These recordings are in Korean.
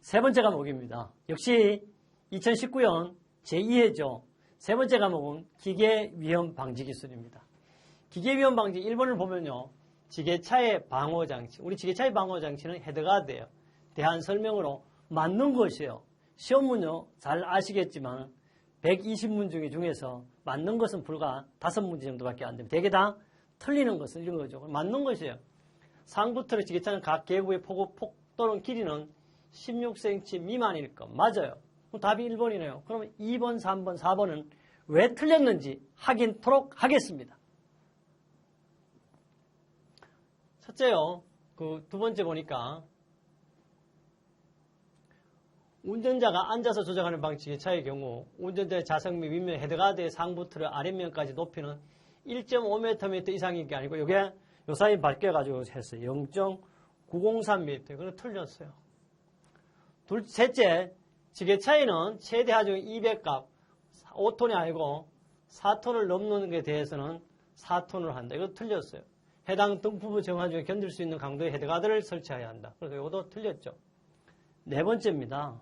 세 번째 과목입니다. 역시 2019년 제2회죠. 세 번째 과목은 기계위험 방지 기술입니다. 기계위험 방지 1번을 보면요. 지게차의 방호장치. 우리 지게차의 방호장치는 헤드가드예요. 대한 설명으로 맞는 것이에요. 시험문요. 잘 아시겠지만 120문 중에서 맞는 것은 불과 5문제 정도밖에 안 됩니다. 대개 다 틀리는 것은 이런 거죠. 맞는 것이에요. 상부터의 지게차는 각 계구의 폭도는 길이는 16cm 미만일 것. 맞아요. 그럼 답이 1번이네요. 그러면 2번, 3번, 4번은 왜 틀렸는지 확인토록 하겠습니다. 첫째요. 두 번째 보니까 운전자가 앉아서 조작하는 방식의 차의 경우 운전자의 좌석 및 윗면 헤드가드의 상부트를 아랫면까지 높이는 1.5m 이상인 게 아니고 이게 요사이 바뀌어가지고 했어요. 0.903m. 그건 틀렸어요. 셋째, 지게차에는 최대 하중 200값 5톤이 아니고 4톤을 넘는 것에 대해서는 4톤을 한다. 이거 틀렸어요. 해당 등푸부 정화 중에 견딜 수 있는 강도의 헤드가드를 설치해야 한다. 그래서 이것도 틀렸죠. 네 번째입니다.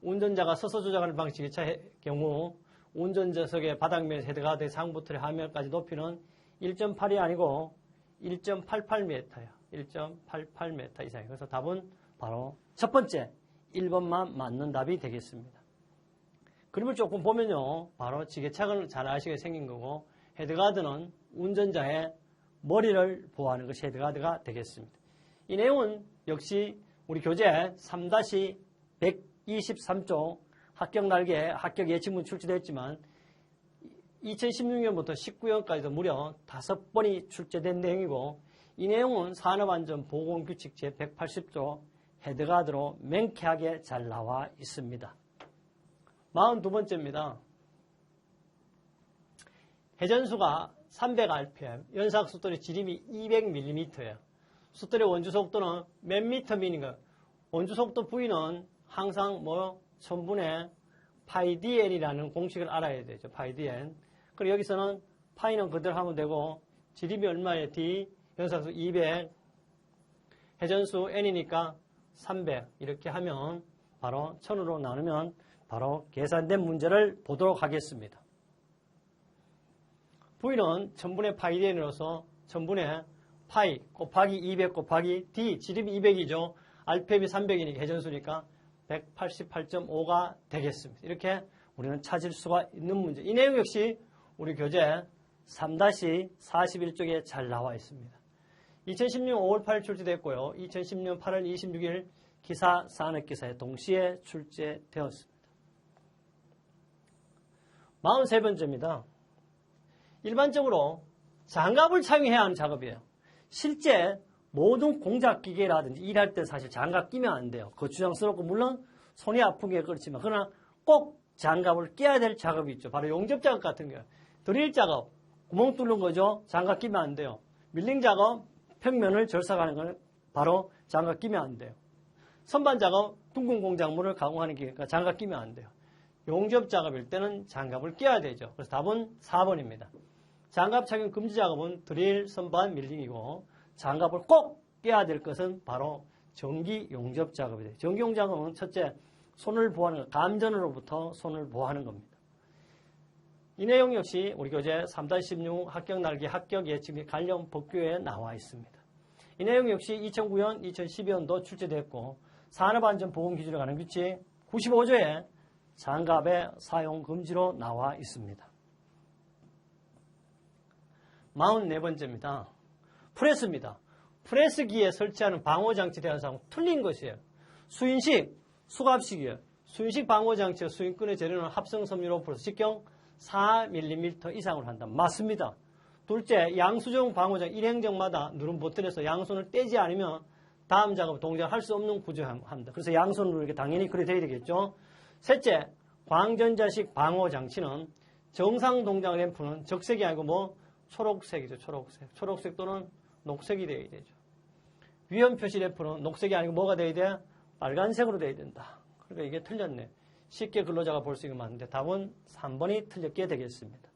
운전자가 서서 조작하는 방식의 차의 경우 운전자석의 바닥면 헤드가드의 상부틀의 하면까지 높이는 1.8이 아니고 1.88m예요. 1.88m 이상이에요. 그래서 답은 바로 첫 번째 1번만 맞는 답이 되겠습니다. 그림을 조금 보면요. 바로 지게차가 잘 아시게 생긴 거고 헤드가드는 운전자의 머리를 보호하는 것이 헤드가드가 되겠습니다. 이 내용은 역시 우리 교재 3-123조 합격 날개 합격 예측문 출제됐지만 2016년부터 19년까지도 무려 5번이 출제된 내용이고 이 내용은 산업안전보건규칙 제180조 헤드가드로 명쾌하게 잘 나와 있습니다. 42번째입니다. 회전수가 300rpm, 연삭 숫돌의 지름이 200mm예요. 숫돌의 원주 속도는 몇 미터 미인가? 원주 속도 V는 항상 1000분의 πdn이라는 공식을 알아야 되죠. πdn. 그리고 여기서는 파이는 그대로 하면 되고 지름이 얼마예요? d, 연삭수 200, 회전수 n이니까 300 이렇게 하면 바로 1000으로 나누면 바로 계산된 문제를 보도록 하겠습니다. V는 1000분의 πdn으로서 1000분의 파이 곱하기 200 곱하기 d 지름이 200이죠. rpm이 300이니까 회전수니까 188.5가 되겠습니다. 이렇게 우리는 찾을 수가 있는 문제. 이 내용 역시 우리 교재 3-41쪽에 잘 나와 있습니다. 2016년 5월 8일 출제됐고요. 2010년 8월 26일 기사 산업기사에 동시에 출제되었습니다. 43번째입니다. 일반적으로 장갑을 착용해야 하는 작업이에요. 실제 모든 공작기계라든지 일할 때 사실 장갑 끼면 안 돼요. 거추장스럽고 물론 손이 아픈 게 그렇지만 그러나 꼭 장갑을 껴야 될 작업이 있죠. 바로 용접 작업 같은 거예요. 드릴 작업, 구멍 뚫는 거죠. 장갑 끼면 안 돼요. 밀링 작업, 평면을 절삭하는 건 바로 장갑 끼면 안 돼요. 선반 작업, 둥근 공작물을 가공하는 기계니까 장갑 끼면 안 돼요. 용접 작업일 때는 장갑을 껴야 되죠. 그래서 답은 4번입니다. 장갑 착용 금지 작업은 드릴, 선반, 밀링이고 장갑을 꼭 껴야 될 것은 바로 전기 용접 작업이 돼요. 전기 용접 작업은 첫째, 손을 보호하는 것, 감전으로부터 손을 보호하는 겁니다. 이 내용 역시 우리 교재 3-16 합격 날개 합격 예측 및 관련 법규에 나와 있습니다. 이 내용 역시 2009년, 2012년도 출제됐고 산업안전보건기준에 관한 규칙 95조에 장갑의 사용 금지로 나와 있습니다. 44번째입니다. 프레스입니다. 프레스기에 설치하는 방호장치에 대한 사항은 틀린 것이에요. 수인식, 수갑식이에요. 수인식 방호장치와 수인끈의 재료는 합성섬유 5% 직경 4mm 이상으로 한다. 맞습니다. 둘째, 양수종 방호장 1행정마다 누른 버튼에서 양손을 떼지 않으면 다음 작업 동작을 할 수 없는 구조합니다. 그래서 양손으로 이렇게 당연히 그래 돼야 되겠죠. 셋째, 광전자식 방호장치는 정상 동작 램프는 적색이 아니고 초록색이죠. 초록색 또는 녹색이 되어야 되죠. 위험 표시 램프는 녹색이 아니고 뭐가 되어야 돼? 빨간색으로 되어야 된다. 그러니까 이게 틀렸네. 쉽게 근로자가 볼 수 있는 게 맞는데 답은 3번이 틀렸게 되겠습니다.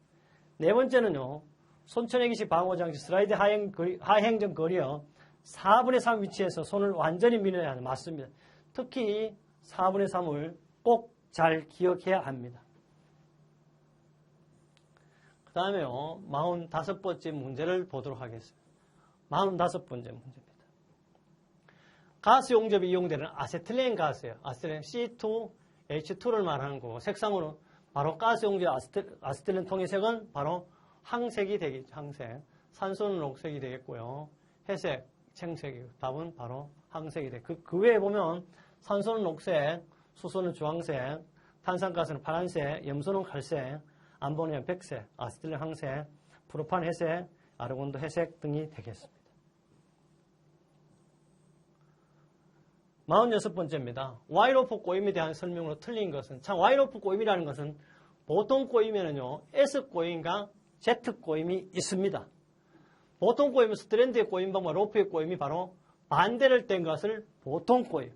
네 번째는요. 손천외기식 방호장치 슬라이드 하행정 거리어 4분의 3 위치에서 손을 완전히 밀어야 하는 맞습니다. 특히 4분의 3을 꼭 잘 기억해야 합니다. 그 다음에요. 45번째 문제를 보도록 하겠습니다. 45번째 문제입니다. 가스 용접에 이용되는 아세틸렌 가스예요. 아세틸렌 C2H2를 말하는 거고 색상으로 바로 가스 용접 아세틸렌 통의 색은 바로 항색이 되겠죠. 항색. 산소는 녹색이 되겠고요. 회색, 청색이고 답은 바로 항색이 되고 그 외에 보면 산소는 녹색, 수소는 주황색, 탄산가스는 파란색, 염소는 갈색, 암모니아 백색, 아세틸렌 항색, 프로판 회색, 아르곤도 회색 등이 되겠습니다. 46번째입니다. 와이로프 꼬임에 대한 설명으로 틀린 것은 참 와이로프 꼬임이라는 것은 보통 꼬임에는요 S 꼬임과 Z 꼬임이 있습니다. 보통 꼬임은 스트랜드의 꼬임 방법과 로프의 꼬임이 바로 반대를 뗀 것을 보통 꼬임.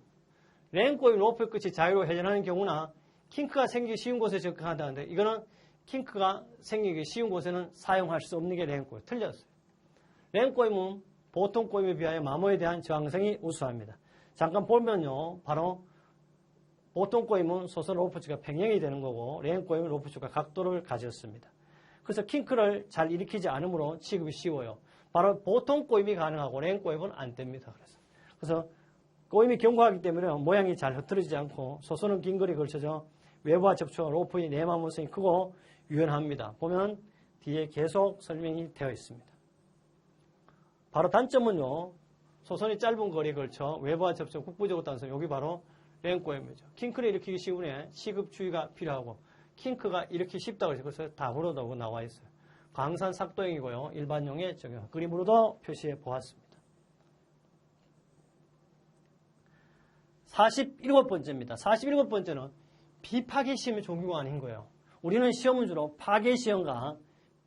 랭 꼬임, 로프의 끝이 자유로 회전하는 경우나 킹크가 생기기 쉬운 곳에 접근한다는데 이거는 킹크가 생기기 쉬운 곳에는 사용할 수 없는 게 랭 꼬임. 틀렸어요. 랭 꼬임은 보통 꼬임에 비하여 마모에 대한 저항성이 우수합니다. 잠깐 보면요. 바로 보통 꼬임은 소선 로프축가 평행이 되는 거고 랭 꼬임은 로프축가 각도를 가졌습니다. 그래서 킹크를 잘 일으키지 않으므로 취급이 쉬워요. 바로 보통 꼬임이 가능하고 랭 꼬임은 안 됩니다. 그래서 꼬임이 견고하기 때문에 모양이 잘 흐트러지지 않고 소선은 긴 거리 걸쳐져 외부와 접촉한 로프의 내마모성이 크고 유연합니다. 보면 뒤에 계속 설명이 되어 있습니다. 바로 단점은요. 소선이 짧은 거리에 걸쳐 외부와 접촉 국부적으로 따라서 여기 바로 랭 꼬임이죠. 킹크를 일으키기 쉬우네 시급 주의가 필요하고 킹크가 일으키기 쉽다고 해서 그래서 답으로도 나와 있어요. 광산 삭도형이고요. 일반용에 적용. 그림으로도 표시해 보았습니다. 47번째입니다. 47번째는 비파괴 시험의 종류가 아닌 거예요. 우리는 시험은 주로 파괴 시험과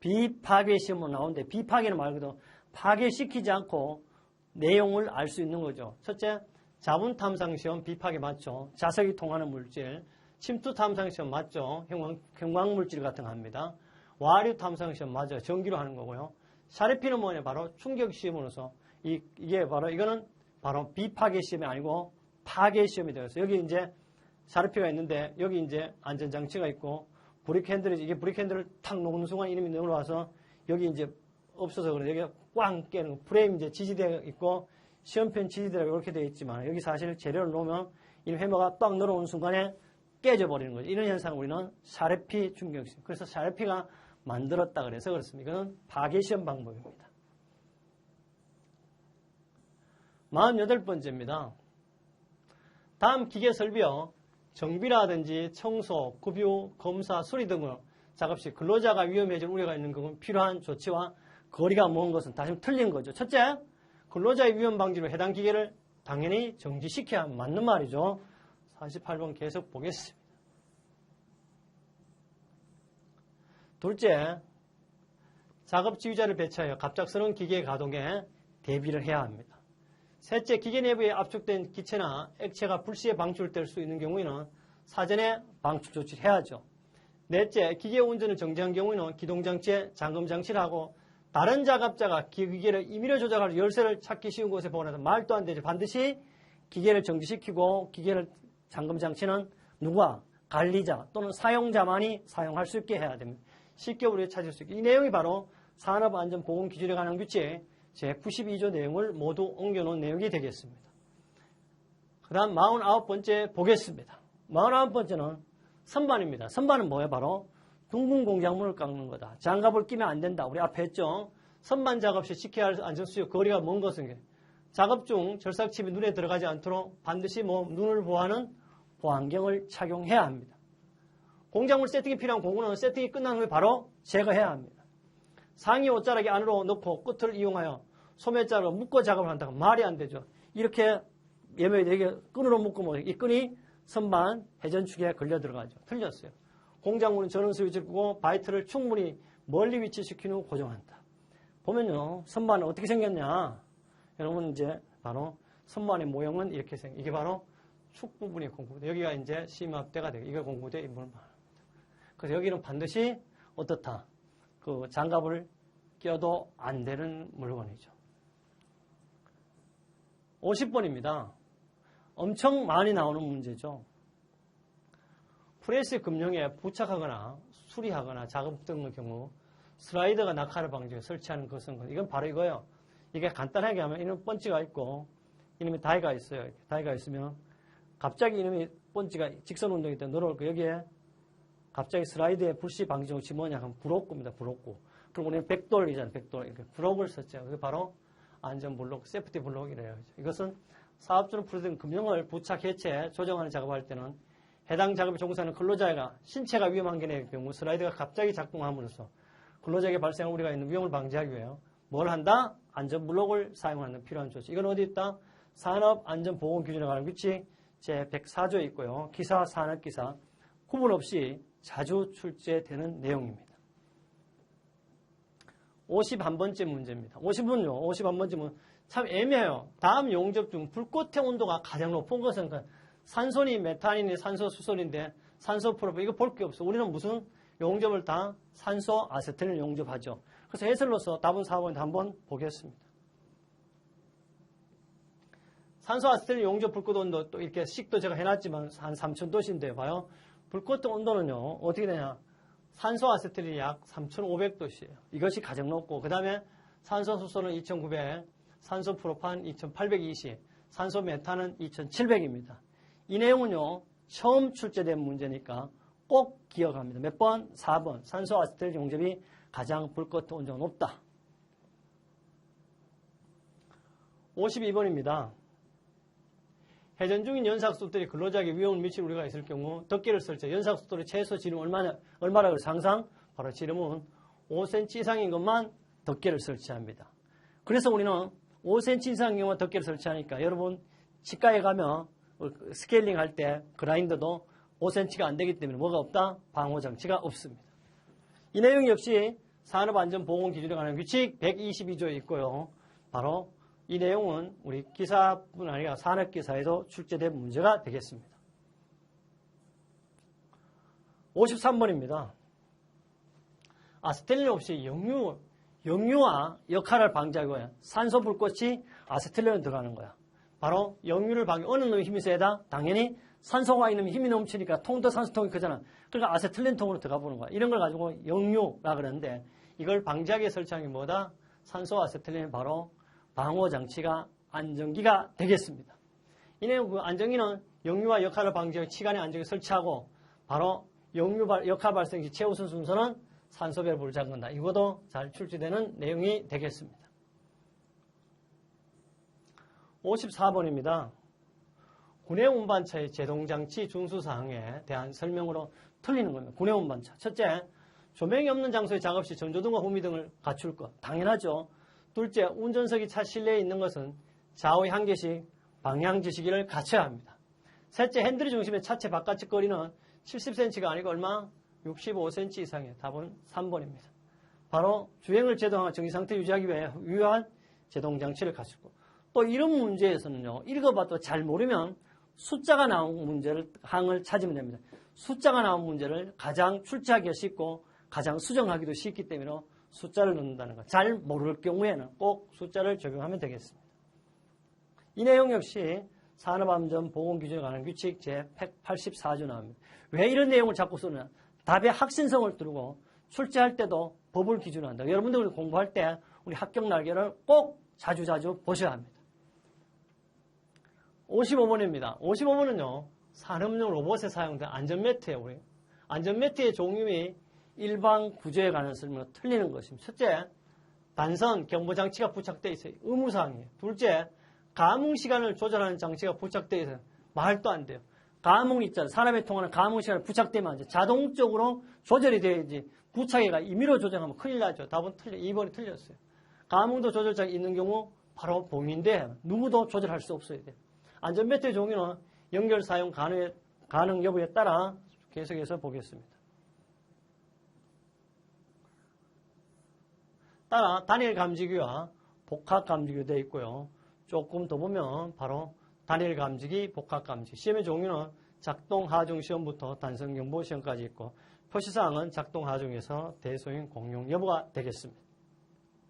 비파괴 시험으로 나오는데 비파괴는 말 그대로 파괴시키지 않고 내용을 알 수 있는 거죠. 첫째, 자분 탐상 시험 비파괴 맞죠. 자석이 통하는 물질. 침투 탐상 시험 맞죠. 형광물질 같은 거 합니다. 와류 탐상 시험 맞아요. 전기로 하는 거고요. 샤르피는 뭐냐? 바로 충격 시험으로서 이게 바로 이거는 바로 비파괴 시험이 아니고 파괴 시험이 되었어요. 여기 이제 샤르피가 있는데 여기 이제 안전장치가 있고 브레이크 핸들이 이게 브레이크 핸들을 탁 놓는 순간 이름이 넘어와서 여기 이제 없어서 그래. 여기가 꽝 깨는 거. 프레임 이제 지지되어 있고 시험편 지지대가 이렇게 되어 있지만 여기 사실 재료를 놓으면 이 해머가 딱 늘어오는 순간에 깨져버리는 거죠. 이런 현상을 우리는 샤르피 충격시험. 그래서 샤르피가 만들었다 그래서 그렇습니다. 이거는 파괴시험 방법입니다. 48번째입니다. 다음 기계 설비요. 정비라든지 청소, 급유, 검사, 수리 등을 작업 시 근로자가 위험해질 우려가 있는 것은 필요한 조치와 거리가 먼 것은 다시 틀린 거죠. 첫째, 근로자의 위험 방지로 해당 기계를 당연히 정지시켜야 맞는 말이죠. 48번 계속 보겠습니다. 둘째, 작업 지휘자를 배치하여 갑작스러운 기계 가동에 대비를 해야 합니다. 셋째, 기계 내부에 압축된 기체나 액체가 불시에 방출될 수 있는 경우에는 사전에 방출 조치를 해야죠. 넷째, 기계 운전을 정지한 경우에는 기동장치에 잠금장치를 하고 다른 작업자가 기계를 임의로 조작할 열쇠를 찾기 쉬운 곳에 보관해서 말도 안 되죠. 반드시 기계를 정지시키고 기계를 잠금장치는 누가? 관리자 또는 사용자만이 사용할 수 있게 해야 됩니다. 쉽게 우리가 찾을 수 있게. 이 내용이 바로 산업안전보건기준에 관한 규칙 제92조 내용을 모두 옮겨놓은 내용이 되겠습니다. 그 다음 49번째 보겠습니다. 49번째는 선반입니다. 선반은 뭐예요? 바로 둥근 공작물을 깎는 거다. 장갑을 끼면 안 된다. 우리 앞에 했죠. 선반 작업 시 지켜야 할 안전수요 거리가 먼 것은 작업 중 절삭칩이 눈에 들어가지 않도록 반드시 눈을 보호하는 보안경을 착용해야 합니다. 공작물 세팅이 필요한 공구는 세팅이 끝난 후에 바로 제거해야 합니다. 상의 옷자락이 안으로 넣고 끝을 이용하여 소매자로 묶어 작업을 한다고 말이 안 되죠. 이렇게 예매에 되게 끈으로 묶으면 이 끈이 선반 회전축에 걸려 들어가죠. 틀렸어요. 공작물은 전원수 위치고 바이트를 충분히 멀리 위치시킨 후 고정한다. 보면요. 선반은 어떻게 생겼냐. 여러분 이제 바로 선반의 모형은 이렇게 이게 바로 축 부분이 공구대. 여기가 이제 심압대가 되고 이게 공구대 인물 말합니다. 그래서 여기는 반드시 어떻다. 그 장갑을 껴도 안 되는 물건이죠. 50번입니다. 엄청 많이 나오는 문제죠. 프레스 금형에 부착하거나 수리하거나 작업 등의 경우 슬라이더가 낙하를 방지해 설치하는 것은 이건 바로 이거예요. 이게 간단하게 하면 이놈 번지가 있고 이놈이 다이가 있어요. 다이가 있으면 갑자기 이놈이 번지가 직선 운동이 때 늘어올 거 여기에 갑자기 슬라이드에 불씨 방지 장치 뭐냐 하면 브로크입니다. 브로크. 그리고 우리는 백돌이잖아요. 백돌. 이렇게 브로크를 썼죠. 그게 바로 안전 블록, 세프티 블록이래요. 이것은 사업주는 프로든 금형을 부착, 해체, 조정하는 작업을 할 때는 해당 작업에 종사하는 근로자가 신체가 위험한 경우 슬라이드가 갑자기 작동함으로써 근로자에게 발생한 우려가 있는 위험을 방지하기 위해 뭘 한다? 안전 블록을 사용하는 필요한 조치. 이건 어디 있다? 산업안전보건기준에 관한 규칙 제104조에 있고요. 기사, 산업기사 구분 없이 자주 출제되는 내용입니다. 51번째 문제입니다. 51번째 문제 참 애매해요. 다음 용접 중 불꽃의 온도가 가장 높은 것은 산소니 메탄이니 산소 수소인데 산소 프로필 이거 볼 게 없어. 우리는 무슨 용접을 다 산소 아세틸을 용접하죠. 그래서 해설로서 답은 4번에 한번 보겠습니다. 산소 아세틸 용접 불꽃 온도 또 이렇게 식도 제가 해놨지만 한 3000도씨인데요. 봐요. 불꽃 온도는요. 어떻게 되냐. 산소 아세틸이 약 3500도씨예요. 이것이 가장 높고 그 다음에 산소 수소는 2900, 산소 프로판 2820, 산소 메탄은 2700입니다. 이 내용은요. 처음 출제된 문제니까 꼭 기억합니다. 몇 번? 4번. 산소 아세틸 용접이 가장 불꽃 온도가 높다. 52번입니다. 회전 중인 연삭수들이 근로자에게 위험을 미칠 우려가 있을 경우 덮개를 설치. 연삭수들의 최소 지름 얼마라고 상상? 바로 지름은 5cm 이상인 것만 덮개를 설치합니다. 그래서 우리는 5cm 이상인 경우만 덮개를 설치하니까 여러분 치과에 가면 스케일링 할 때 그라인더도 5cm가 안 되기 때문에 뭐가 없다? 방호장치가 없습니다. 이 내용 역시 산업안전보건기준에 관한 규칙 122조에 있고요. 바로 이 내용은 우리 기사뿐 아니라 산업기사에도 출제된 문제가 되겠습니다. 53번입니다. 아세틸린 없이 역류와 역할을 방지하기 위해 산소 불꽃이 아세틸린에 들어가는 거야. 바로 역류를 방지. 어느 놈이 힘이 세다? 당연히 산소가 있는 힘이 넘치니까 통도 산소통이 크잖아. 그러니까 아세틸린 통으로 들어가 보는 거야. 이런 걸 가지고 역류라 그러는데 이걸 방지하기 위해 설치한 게 뭐다? 산소 아세틸린이 바로 방호장치가 안전기가 되겠습니다. 이 내용 그 안전기는 역류와 역할을 방지하기 위해 치간에 안전기 설치하고 바로 역할 발생 시 최우선 순서는 산소 밸브를 잠근다. 이것도 잘 출제되는 내용이 되겠습니다. 54번입니다. 군내 운반차의 제동장치 준수사항에 대한 설명으로 틀리는 겁니다. 군내 운반차. 첫째, 조명이 없는 장소의 작업 시 전조등과 후미 등을 갖출 것. 당연하죠. 둘째, 운전석이 차 실내에 있는 것은 좌우의 한 개씩 방향 지시기를 갖춰야 합니다. 셋째, 핸들의 중심의 차체 바깥쪽 거리는 70cm가 아니고 얼마? 65cm 이상이에요. 답은 3번입니다. 바로 주행을 제동하고 정지상태 유지하기 위해 유효한 제동장치를 갖추고 또 이런 문제에서는요. 읽어봐도 잘 모르면 숫자가 나온 항을 찾으면 됩니다. 숫자가 나온 문제를 가장 출제하기가 쉽고 가장 수정하기도 쉽기 때문에 숫자를 넣는다는 것. 잘 모를 경우에는 꼭 숫자를 적용하면 되겠습니다. 이 내용 역시 산업안전보건기준에 관한 규칙 제184조 나옵니다. 왜 이런 내용을 자꾸 쓰느냐. 답의 확신성을 두고 출제할 때도 법을 기준으로 한다. 여러분들 공부할 때 우리 합격 날개를 꼭 자주 보셔야 합니다. 55번입니다. 55번은요. 산업용 로봇에 사용된 안전매트예요. 우리 안전매트의 종류 일반 구조에 관한 설명으로 틀리는 것입니다. 첫째, 단선 경보장치가 부착되어 있어요. 의무사항이에요. 둘째, 감응시간을 조절하는 장치가 부착되어 있어요. 말도 안 돼요. 감응 있잖아요. 사람이 통하는 감응시간을 부착되면 안 돼요. 자동적으로 조절이 돼야지 부착해가 임의로 조정하면 큰일 나죠. 답은 2번이 틀렸어요. 감응도 조절장이 있는 경우 바로 봉인데 누구도 조절할 수 없어야 돼요. 안전벨트의 종류는 연결 사용 가능 여부에 따라 계속해서 보겠습니다. 따라 단일 감지기와 복합 감지기로 되어 있고요. 조금 더 보면 바로 단일 감지기, 복합 감지기. 시험의 종류는 작동 하중 시험부터 단선 경보 시험까지 있고 표시사항은 작동 하중에서 대소인 공용 여부가 되겠습니다.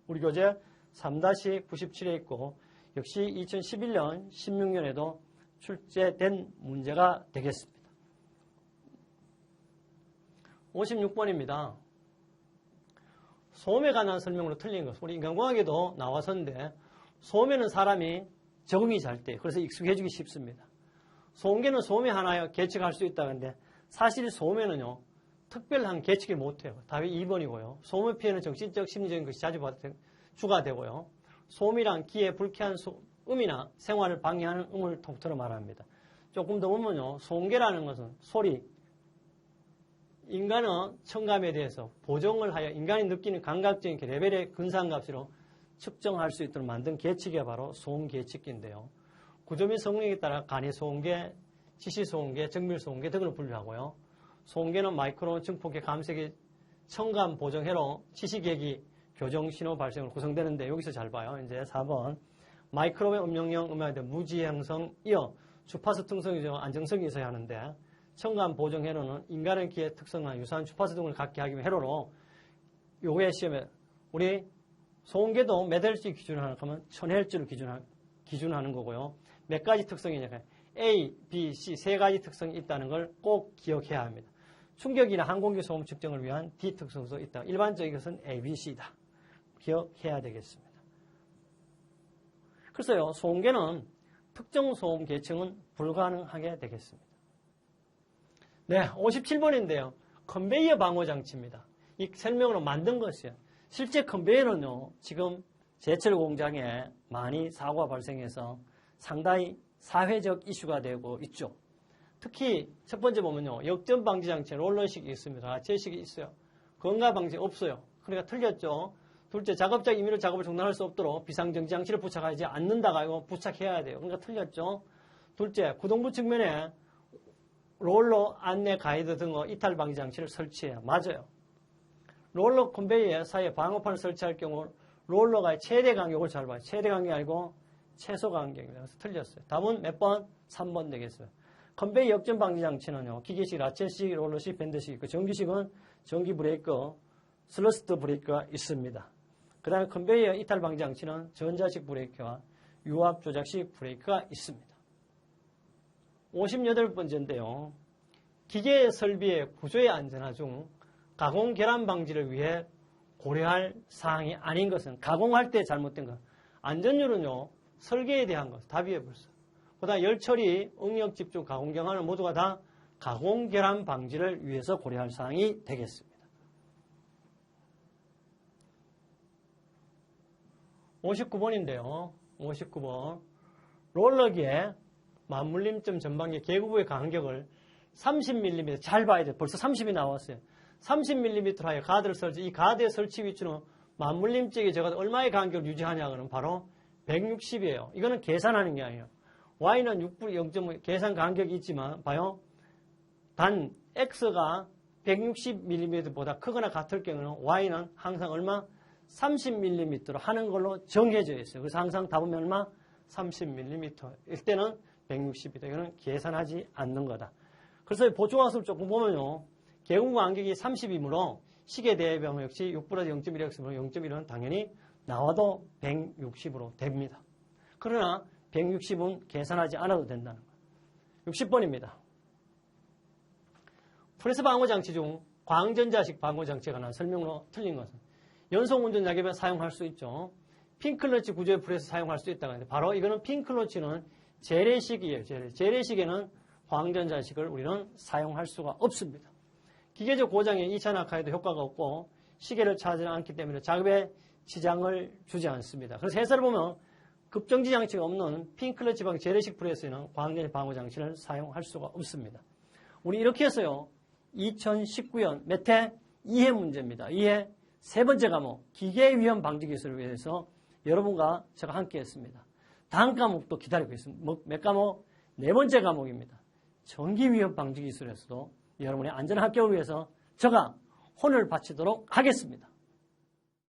우리 교재 3-97에 있고 역시 2011년, 16년에도 출제된 문제가 되겠습니다. 56번입니다. 소음에 관한 설명으로 틀린 것. 우리 인간공학에도 나왔었는데 소음에는 사람이 적응이 잘 돼요. 그래서 익숙해지기 쉽습니다. 소음계는 소음이 하나여 계측할 수 있다는데 사실 소음에는요. 특별한 계측을 못해요. 답이 2번이고요. 소음의 피해는 정신적, 심리적인 것이 자주 주가 되고요. 소음이란 기에 불쾌한 음이나 생활을 방해하는 음을 통틀어 말합니다. 조금 더 보면요. 소음계라는 것은 소리, 인간의 청감에 대해서 보정을 하여 인간이 느끼는 감각적인 레벨의 근사값으로 측정할 수 있도록 만든 계측이 바로 소음 계측기인데요. 구조 및 성능에 따라 간이 소음계, 지시 소음계, 정밀 소음계 등을 분류하고요. 소음계는 마이크로 증폭계 감색의 청감 보정회로 지시계기 교정 신호 발생으로 구성되는데 여기서 잘 봐요. 이제 4번 마이크로웨이브 음영형 음향에 대한 무지향성이어 주파수 특성이 안정성이 있어야 하는데 청감 보정 회로는 인간의 귀의 특성과 유사한 주파수 등을 갖게 하기 위해 회로로 요게 시험에 우리 소음계도 몇 헬츠 기준하는 거면 1000헬츠를 기준하는 거고요. 몇 가지 특성이냐면 A, B, C 세 가지 특성이 있다는 걸 꼭 기억해야 합니다. 충격이나 항공기 소음 측정을 위한 D 특성도 있다. 일반적인 것은 A, B, C다. 기억해야 되겠습니다. 그래서요, 소음계는 특정 소음 계층은 불가능하게 되겠습니다. 네, 57번인데요. 컨베이어 방호 장치입니다. 이 설명으로 만든 것이에요. 실제 컨베이어는요, 지금 제철 공장에 많이 사고가 발생해서 상당히 사회적 이슈가 되고 있죠. 특히 첫 번째 보면요. 역전 방지 장치 롤러식이 있습니다. 제식이 있어요. 건강 방지 없어요. 그러니까 틀렸죠. 둘째, 작업자 임의로 작업을 중단할 수 없도록 비상정지 장치를 부착하지 않는다가 이거 부착해야 돼요. 그러니까 틀렸죠. 둘째, 구동부 측면에 롤러 안내 가이드 등의 이탈 방지 장치를 설치해야 맞아요. 롤러 컨베이어 사이에 방어판을 설치할 경우 롤러가 최대 간격을 잘 봐요. 최대 간격이 아니고 최소 간격입니다. 그래서 틀렸어요. 답은 몇 번? 3번 되겠어요. 컨베이어 역전 방지 장치는요. 기계식, 라첼식, 롤러식, 밴드식 있고 전기식은 전기 브레이커, 슬러스트 브레이커가 있습니다. 그 다음에 컨베이어 이탈 방지 장치는 전자식 브레이크와 유압 조작식 브레이크가 있습니다. 58번째인데요. 기계 설비의 구조의 안전화 중 가공 결함 방지를 위해 고려할 사항이 아닌 것은 가공할 때 잘못된 것. 안전율은요. 설계에 대한 것. 답이에요 벌써. 보다 열처리, 응력 집중, 가공 경화는 모두가 다 가공 결함 방지를 위해서 고려할 사항이 되겠습니다. 59번인데요. 59번. 롤러기에 맞물림점 전방의 계구부의 간격을 30mm 잘 봐야 돼요. 벌써 30이 나왔어요. 30mm 하여 가드를 설치. 이 가드의 설치 위치는 맞물림쪽에 제가 얼마의 간격을 유지하냐고는 바로 160이에요. 이거는 계산하는 게 아니에요. Y는 6분의 0.5 계산 간격이 있지만 봐요. 단 X가 160mm보다 크거나 같을 경우는 Y는 항상 얼마? 30mm로 하는 걸로 정해져 있어요. 그래서 항상 답은 얼마? 30mm. 때는 160이다. 이거는 계산하지 않는 거다. 그래서 보충학습 조금 보면요. 계구 간격이 30이므로 시계 대비하면 역시 6 플러스 0.1x면 0.1은 당연히 나와도 160으로 됩니다. 그러나 160은 계산하지 않아도 된다는 거예요. 60번입니다. 프레스 방호 장치 중 광전자식 방호 장치에 관한 설명으로 틀린 것은 연속 운전 작업에 사용할 수 있죠. 핀클러치 구조의 프레스 사용할 수 있다고 하는데 바로 이거는 핀클러치는 재래식이에요. 재래식에는 광전자식을 우리는 사용할 수가 없습니다. 기계적 고장에 2차 낙하에도 효과가 없고 시계를 차지 않기 때문에 작업에 지장을 주지 않습니다. 그래서 해설을 보면 급정지 장치가 없는 핀클러치 방 재래식 프레스에는 광전 방호 장치를 사용할 수가 없습니다. 우리 이렇게 해서요. 2019년 몇 회? 2회 문제입니다. 2회 세 번째 과목 기계 위험 방지 기술을 위해서 여러분과 제가 함께 했습니다. 다음 과목도 기다리고 있습니다. 몇 과목? 네 번째 과목입니다. 전기 위험 방지 기술에서도 여러분의 안전한 합격을 위해서 제가 혼을 바치도록 하겠습니다.